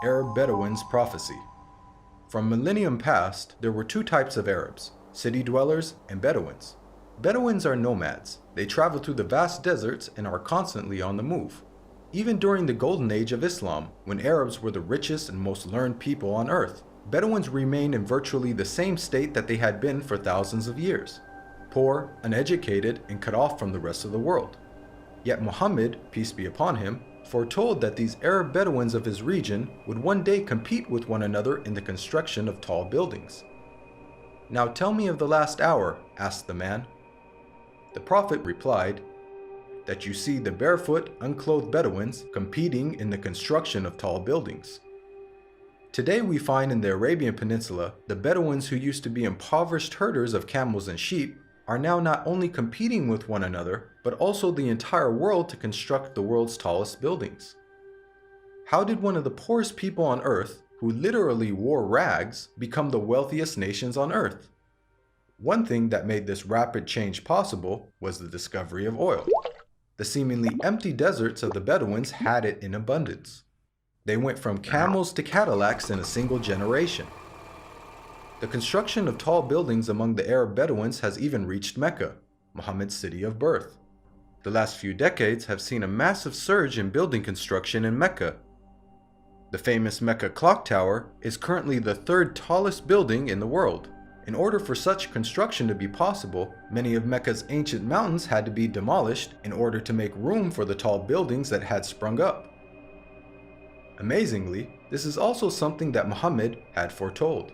Arab Bedouins' prophecy. From millennium past, there were two types of Arabs, city dwellers and Bedouins. Bedouins are nomads. They travel through the vast deserts and are constantly on the move. Even during the golden age of Islam, when Arabs were the richest and most learned people on earth, Bedouins remained in virtually the same state that they had been for thousands of years, poor, uneducated, and cut off from the rest of the world. Yet Muhammad, peace be upon him, foretold that these Arab Bedouins of his region would one day compete with one another in the construction of tall buildings. "Now tell me of the last hour," asked the man. The Prophet replied, "That you see the barefoot, unclothed Bedouins competing in the construction of tall buildings." Today we find in the Arabian Peninsula, the Bedouins who used to be impoverished herders of camels and sheep are now not only competing with one another, but also the entire world to construct the world's tallest buildings. How did one of the poorest people on earth, who literally wore rags, become the wealthiest nations on earth? One thing that made this rapid change possible was the discovery of oil. The seemingly empty deserts of the Bedouins had it in abundance. They went from camels to Cadillacs in a single generation. The construction of tall buildings among the Arab Bedouins has even reached Mecca, Muhammad's city of birth. The last few decades have seen a massive surge in building construction in Mecca. The famous Mecca Clock Tower is currently the third tallest building in the world. In order for such construction to be possible, many of Mecca's ancient mountains had to be demolished in order to make room for the tall buildings that had sprung up. Amazingly, this is also something that Muhammad had foretold.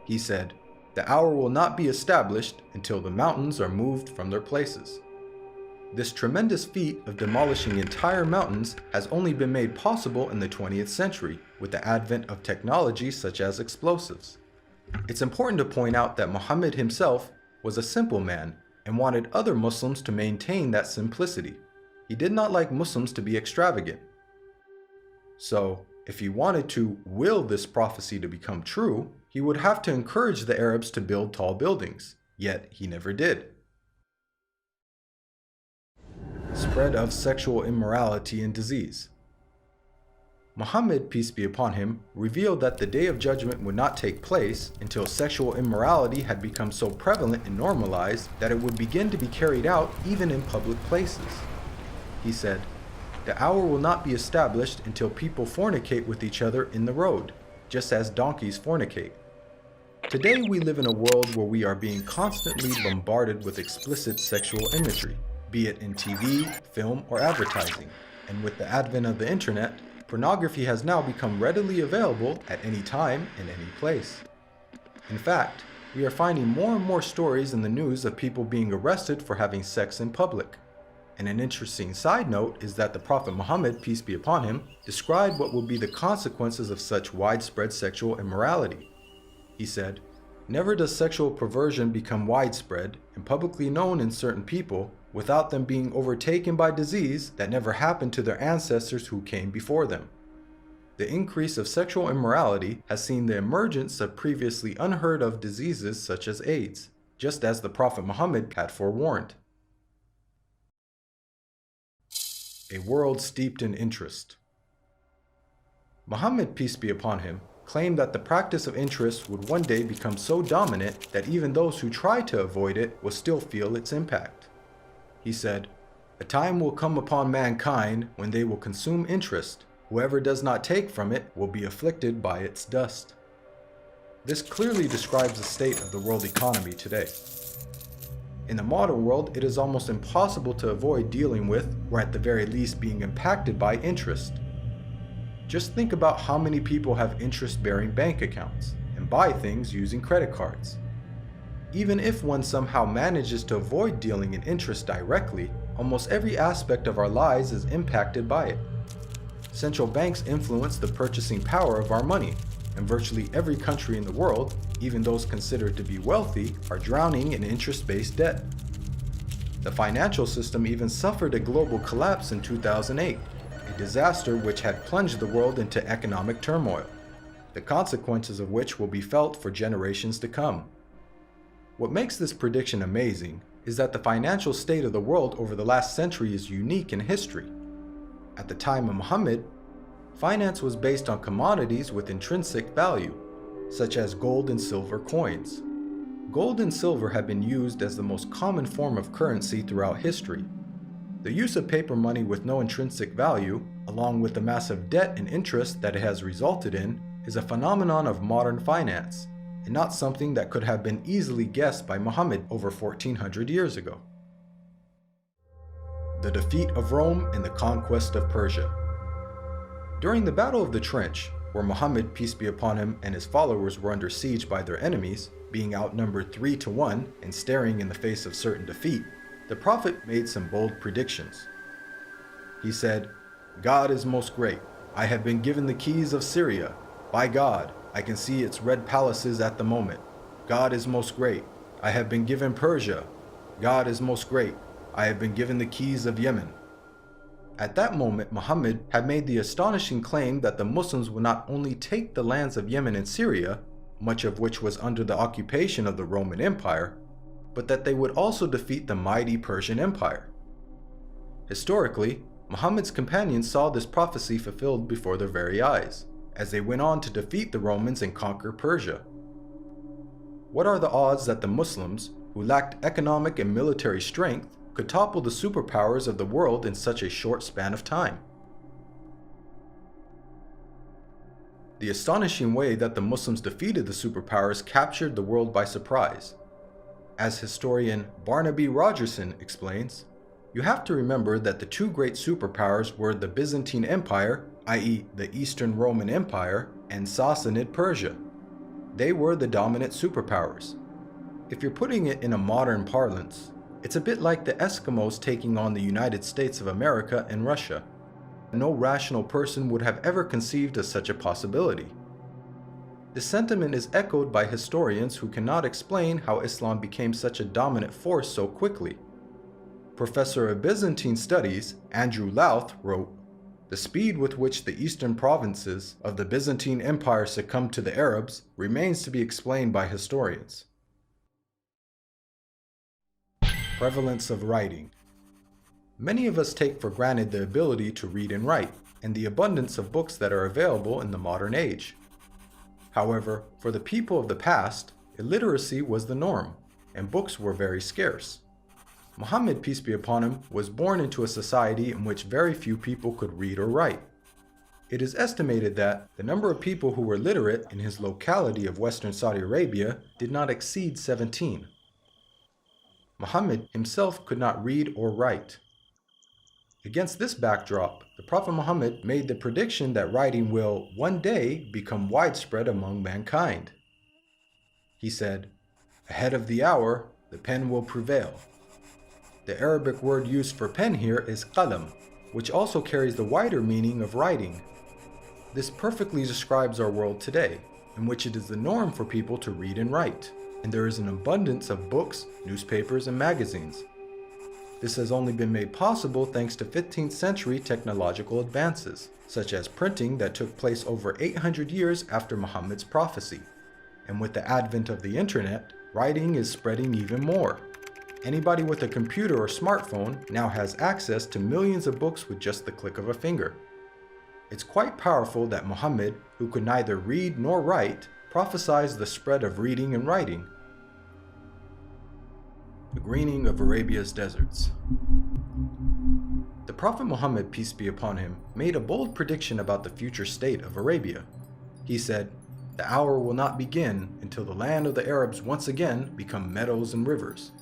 He said, "The hour will not be established until the mountains are moved from their places." This tremendous feat of demolishing entire mountains has only been made possible in the 20th century with the advent of technology such as explosives. It's important to point out that Muhammad himself was a simple man and wanted other Muslims to maintain that simplicity. He did not like Muslims to be extravagant. So, if he wanted to will this prophecy to become true, he would have to encourage the Arabs to build tall buildings, yet he never did. Spread of sexual immorality and disease. Muhammad, peace be upon him, revealed that the Day of Judgment would not take place until sexual immorality had become so prevalent and normalized that it would begin to be carried out even in public places. He said, "The hour will not be established until people fornicate with each other in the road, just as donkeys fornicate." Today we live in a world where we are being constantly bombarded with explicit sexual imagery, be it in TV, film, or advertising. And with the advent of the internet, pornography has now become readily available at any time and any place. In fact, we are finding more and more stories in the news of people being arrested for having sex in public. And an interesting side note is that the Prophet Muhammad, peace be upon him, described what will be the consequences of such widespread sexual immorality. He said, "Never does sexual perversion become widespread and publicly known in certain people without them being overtaken by disease that never happened to their ancestors who came before them." The increase of sexual immorality has seen the emergence of previously unheard of diseases such as AIDS, just as the Prophet Muhammad had forewarned. A world steeped in interest. Muhammad, peace be upon him, claimed that the practice of interest would one day become so dominant that even those who try to avoid it will still feel its impact. He said, "A time will come upon mankind when they will consume interest. Whoever does not take from it will be afflicted by its dust." This clearly describes the state of the world economy today. In the modern world, it is almost impossible to avoid dealing with, or at the very least being impacted by, interest. Just think about how many people have interest-bearing bank accounts and buy things using credit cards. Even if one somehow manages to avoid dealing in interest directly, almost every aspect of our lives is impacted by it. Central banks influence the purchasing power of our money, and virtually every country in the world, even those considered to be wealthy, are drowning in interest-based debt. The financial system even suffered a global collapse in 2008, a disaster which had plunged the world into economic turmoil, the consequences of which will be felt for generations to come. What makes this prediction amazing is that the financial state of the world over the last century is unique in history. At the time of Muhammad, Finance was based on commodities with intrinsic value, such as gold and silver coins. Gold and silver have been used as the most common form of currency throughout history. The use of paper money with no intrinsic value, along with the massive debt and interest that it has resulted in, is a phenomenon of modern finance, and not something that could have been easily guessed by Muhammad over 1400 years ago. The defeat of Rome and the conquest of Persia. During the Battle of the Trench, where Muhammad, peace be upon him, and his followers were under siege by their enemies, being outnumbered 3-1 and staring in the face of certain defeat, the Prophet made some bold predictions. He said, "God is most great. I have been given the keys of Syria. By God, I can see its red palaces at the moment. God is most great. I have been given Persia. God is most great. I have been given the keys of Yemen." At that moment, Muhammad had made the astonishing claim that the Muslims would not only take the lands of Yemen and Syria, much of which was under the occupation of the Roman Empire, but that they would also defeat the mighty Persian Empire. Historically, Muhammad's companions saw this prophecy fulfilled before their very eyes, as they went on to defeat the Romans and conquer Persia. What are the odds that the Muslims, who lacked economic and military strength, could topple the superpowers of the world in such a short span of time? The astonishing way that the Muslims defeated the superpowers captured the world by surprise. As historian Barnaby Rogerson explains, you have to remember that the two great superpowers were the Byzantine Empire, i.e. the Eastern Roman Empire, and Sassanid Persia. They were the dominant superpowers. If you're putting it in a modern parlance, it's a bit like the Eskimos taking on the United States of America and Russia. No rational person would have ever conceived of such a possibility. The sentiment is echoed by historians who cannot explain how Islam became such a dominant force so quickly. Professor of Byzantine Studies, Andrew Louth, wrote, "The speed with which the eastern provinces of the Byzantine Empire succumbed to the Arabs remains to be explained by historians." Prevalence of writing. Many of us take for granted the ability to read and write, and the abundance of books that are available in the modern age. However, for the people of the past, illiteracy was the norm, and books were very scarce. Muhammad, peace be upon him, was born into a society in which very few people could read or write. It is estimated that the number of people who were literate in his locality of Western Saudi Arabia did not exceed 17. Muhammad himself could not read or write. Against this backdrop, the Prophet Muhammad made the prediction that writing will one day become widespread among mankind. He said, "Ahead of the hour, the pen will prevail." The Arabic word used for pen here is qalam, which also carries the wider meaning of writing. This perfectly describes our world today, in which it is the norm for people to read and write, and there is an abundance of books, newspapers, and magazines. This has only been made possible thanks to 15th century technological advances, such as printing that took place over 800 years after Muhammad's prophecy. And with the advent of the internet, writing is spreading even more. Anybody with a computer or smartphone now has access to millions of books with just the click of a finger. It's quite powerful that Muhammad, who could neither read nor write, prophesied the spread of reading and writing. The greening of Arabia's deserts. The Prophet Muhammad, peace be upon him, made a bold prediction about the future state of Arabia. He said, "The hour will not begin until the land of the Arabs once again become meadows and rivers."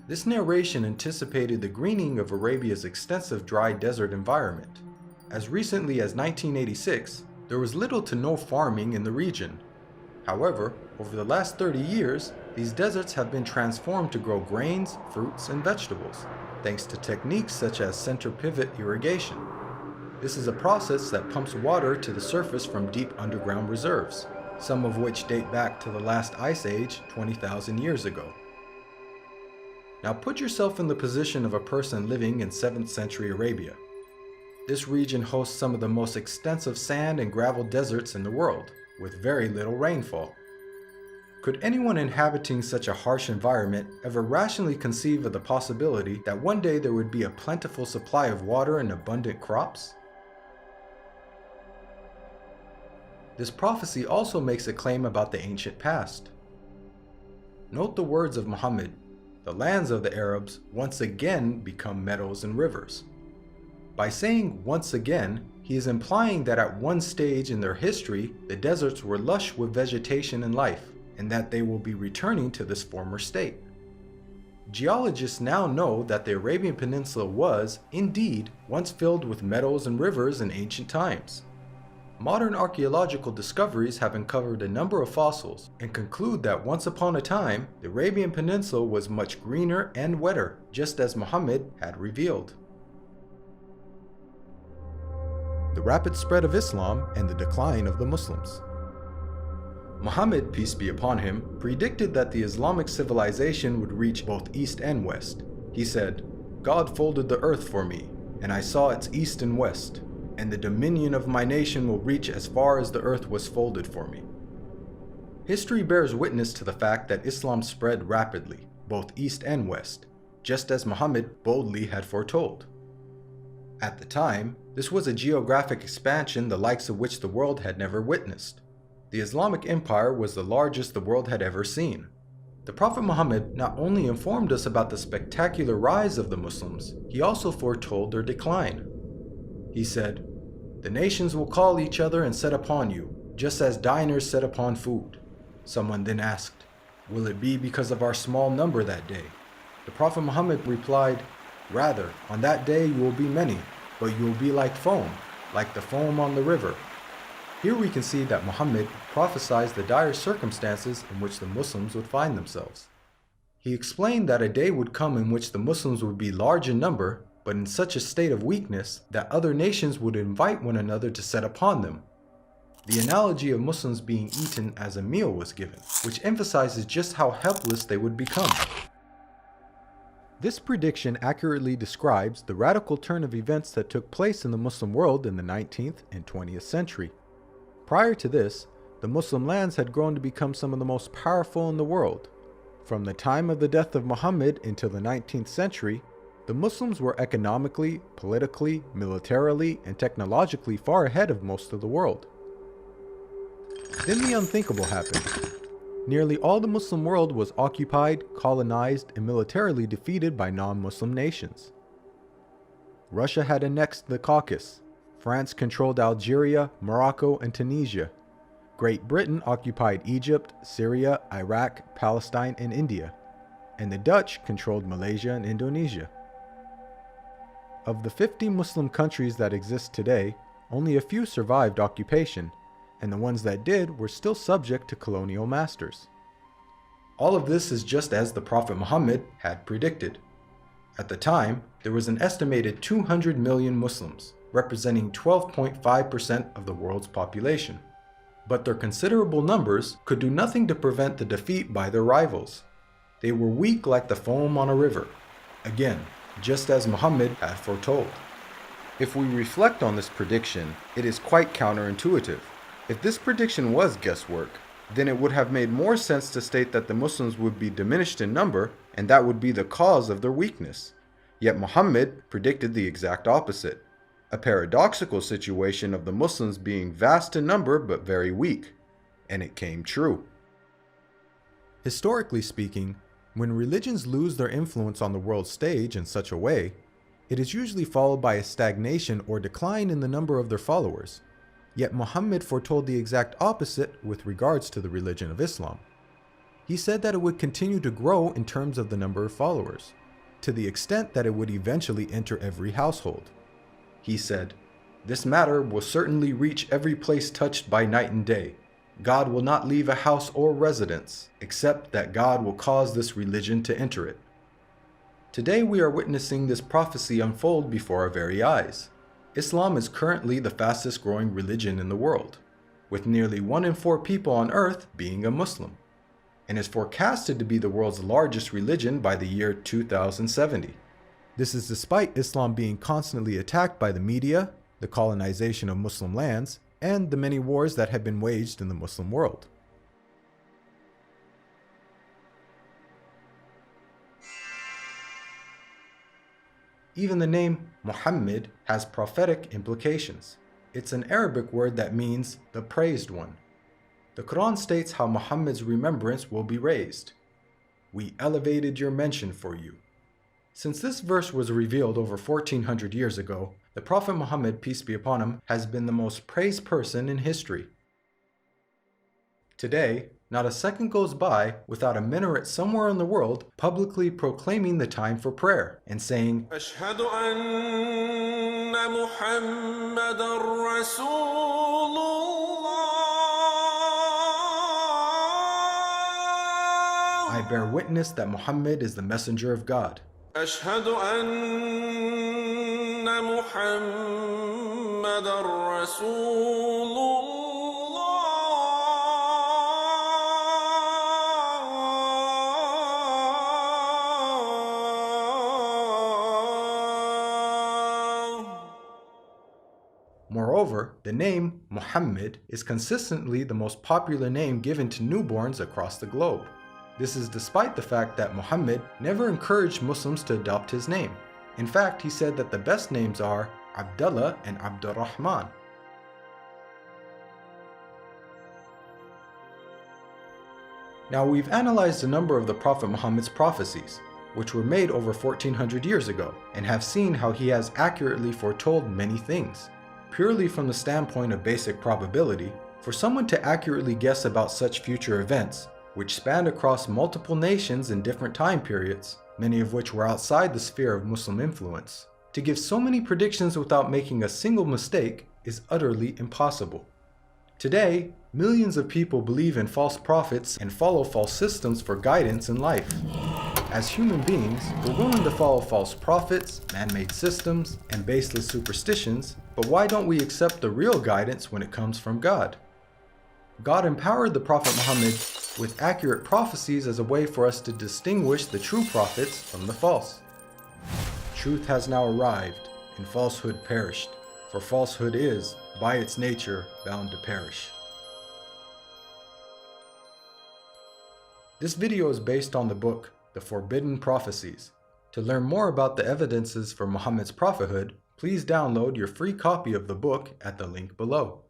This narration anticipated the greening of Arabia's extensive dry desert environment. As recently as 1986, there was little to no farming in the region. However, over the last 30 years, these deserts have been transformed to grow grains, fruits, and vegetables, thanks to techniques such as center pivot irrigation. This is a process that pumps water to the surface from deep underground reserves, some of which date back to the last ice age 20,000 years ago. Now put yourself in the position of a person living in 7th century Arabia. This region hosts some of the most extensive sand and gravel deserts in the world, with very little rainfall. Could anyone inhabiting such a harsh environment ever rationally conceive of the possibility that one day there would be a plentiful supply of water and abundant crops? This prophecy also makes a claim about the ancient past. Note the words of Muhammad, "The lands of the Arabs once again become meadows and rivers." By saying once again, he is implying that at one stage in their history, the deserts were lush with vegetation and life, and that they will be returning to this former state. Geologists now know that the Arabian Peninsula was, indeed, once filled with meadows and rivers in ancient times. Modern archaeological discoveries have uncovered a number of fossils and conclude that once upon a time, the Arabian Peninsula was much greener and wetter, just as Muhammad had revealed. The rapid spread of Islam and the decline of the Muslims. Muhammad, peace be upon him, predicted that the Islamic civilization would reach both east and west. He said, "God folded the earth for me, and I saw its east and west, and the dominion of my nation will reach as far as the earth was folded for me." History bears witness to the fact that Islam spread rapidly, both east and west, just as Muhammad boldly had foretold. At the time, this was a geographic expansion the likes of which the world had never witnessed. The Islamic Empire was the largest the world had ever seen. The Prophet Muhammad not only informed us about the spectacular rise of the Muslims, he also foretold their decline. He said, "The nations will call each other and set upon you, just as diners set upon food." Someone then asked, "Will it be because of our small number that day?" The Prophet Muhammad replied, "Rather, on that day you will be many, but you will be like the foam on the river." Here we can see that Muhammad prophesied the dire circumstances in which the Muslims would find themselves. He explained that a day would come in which the Muslims would be large in number, but in such a state of weakness that other nations would invite one another to set upon them. The analogy of Muslims being eaten as a meal was given, which emphasizes just how helpless they would become. This prediction accurately describes the radical turn of events that took place in the Muslim world in the 19th and 20th century. Prior to this, the Muslim lands had grown to become some of the most powerful in the world. From the time of the death of Muhammad until the 19th century, the Muslims were economically, politically, militarily, and technologically far ahead of most of the world. Then the unthinkable happened. Nearly all the Muslim world was occupied, colonized, and militarily defeated by non-Muslim nations. Russia had annexed the Caucasus. France controlled Algeria, Morocco, and Tunisia. Great Britain occupied Egypt, Syria, Iraq, Palestine, and India. And the Dutch controlled Malaysia and Indonesia. Of the 50 Muslim countries that exist today, only a few survived occupation, and the ones that did were still subject to colonial masters. All of this is just as the Prophet Muhammad had predicted. At the time, there was an estimated 200 million Muslims, representing 12.5% of the world's population. But their considerable numbers could do nothing to prevent the defeat by their rivals. They were weak like the foam on a river. Again, just as Muhammad had foretold. If we reflect on this prediction, it is quite counterintuitive. If this prediction was guesswork, then it would have made more sense to state that the Muslims would be diminished in number and that would be the cause of their weakness. Yet Muhammad predicted the exact opposite. A paradoxical situation of the Muslims being vast in number but very weak. And it came true. Historically speaking, when religions lose their influence on the world stage in such a way, it is usually followed by a stagnation or decline in the number of their followers. Yet Muhammad foretold the exact opposite with regards to the religion of Islam. He said that it would continue to grow in terms of the number of followers, to the extent that it would eventually enter every household. He said, "This matter will certainly reach every place touched by night and day. God will not leave a house or residence, except that God will cause this religion to enter it." Today we are witnessing this prophecy unfold before our very eyes. Islam is currently the fastest growing religion in the world, with nearly 1 in 4 people on earth being a Muslim, and is forecasted to be the world's largest religion by the year 2070. This is despite Islam being constantly attacked by the media, the colonization of Muslim lands, and the many wars that have been waged in the Muslim world. Even the name Muhammad has prophetic implications. It's an Arabic word that means the praised one. The Quran states how Muhammad's remembrance will be raised. We elevated your mention for you. Since this verse was revealed over 1400 years ago, the Prophet Muhammad, peace be upon him, has been the most praised person in history. Today, not a second goes by without a minaret somewhere in the world publicly proclaiming the time for prayer and saying, أشهد أن محمدًا رسول الله. I bear witness that Muhammad is the messenger of God. أشهد أن محمدًا رسول الله. Moreover, the name Muhammad is consistently the most popular name given to newborns across the globe. This is despite the fact that Muhammad never encouraged Muslims to adopt his name. In fact, he said that the best names are Abdullah and Abdurrahman. Now, we've analyzed a number of the Prophet Muhammad's prophecies, which were made over 1400 years ago, and have seen how he has accurately foretold many things. Purely from the standpoint of basic probability, for someone to accurately guess about such future events, which spanned across multiple nations in different time periods, many of which were outside the sphere of Muslim influence, to give so many predictions without making a single mistake is utterly impossible. Today, millions of people believe in false prophets and follow false systems for guidance in life. As human beings, we're willing to follow false prophets, man-made systems, and baseless superstitions, but why don't we accept the real guidance when it comes from God? God empowered the Prophet Muhammad with accurate prophecies as a way for us to distinguish the true prophets from the false. Truth has now arrived, and falsehood perished, for falsehood is, by its nature, bound to perish. This video is based on the book, The Forbidden Prophecies. To learn more about the evidences for Muhammad's prophethood, please download your free copy of the book at the link below.